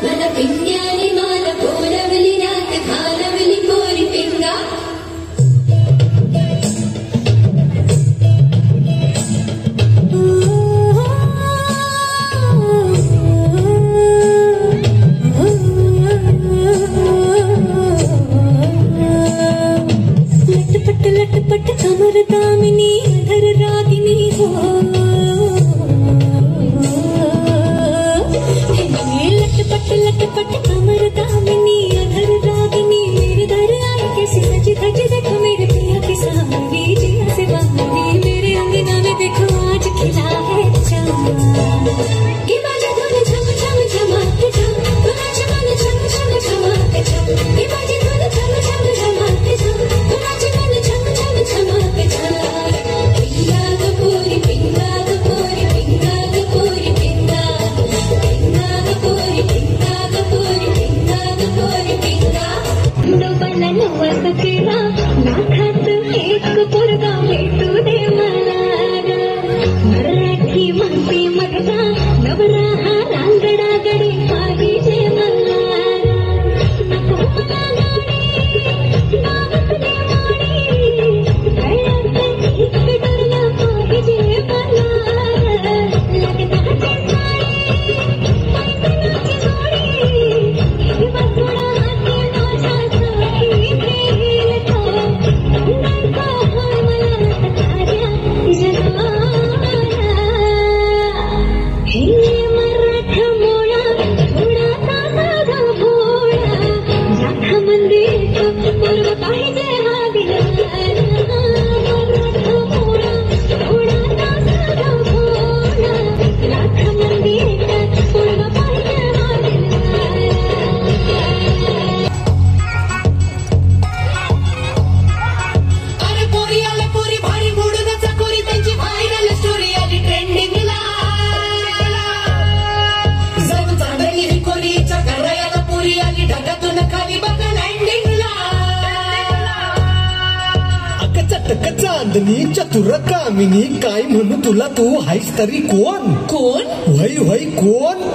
मला पिंग्याने मला बोलवली रात घालवली पोरी पिंगा लटपट कमर दामिनी अधर रागिनी हो लटपट कमर दामिनी अधर रागिनी मेरे दर आई कैसी सजी धजी देखो मेरे पिया की सावरी जिया से बाहरी मेरे अंगना में देखो आज खिला है चांद ये बाजे धुन झम झम झमाके झम नाच मन झम झम झमाके झम ये बाजे धुन झम झम झमाके झम नाच मन झम झम झमाके झम पिंगा ग पूरी पिंगा ग पूरी पिंगा ग पूरी पिंगा पिंगा ग पूरी पिंगा ग पूरी पिंगा ग पूरी पिंगा डोबाला नवस केला लाखात एक पोरगा भेटू दे मला मराठी म्हणते मगता नवरा हा रांगडा गडी पाहिजे मला नको मला गाडी गावात देवाडी गळ्यात एक डरला पाहिजे मला लग्नाची साडी पैठणीची जोडी हिरवा थोडा हाती माझ्यासाठी घेईल तो नंदा हा मला सकाऱ्या जगाला हे मराठा मोळा थोडासा साधा भोळा जाखा मंदिर पूर्व पाहिजे हा दिलाला मराठा मोळा थोडासा साधा भोळा जाखा मंदिर पूर्व पाहिजे हा दिलाला अरे पोरी आले पोरी भारी मोडून चकोरी त्यांची व्हायरल स्टोरी आली ट्रेंडिंगला जणू चांदणी ही कोरीच्या घरायाला पोरी आली ढगातून खाली बघा लँडिंगला अकचटक चांदणी चतुर कामिनी काय म्हणू तुला तू हायस तरी कोण कोण वय कोण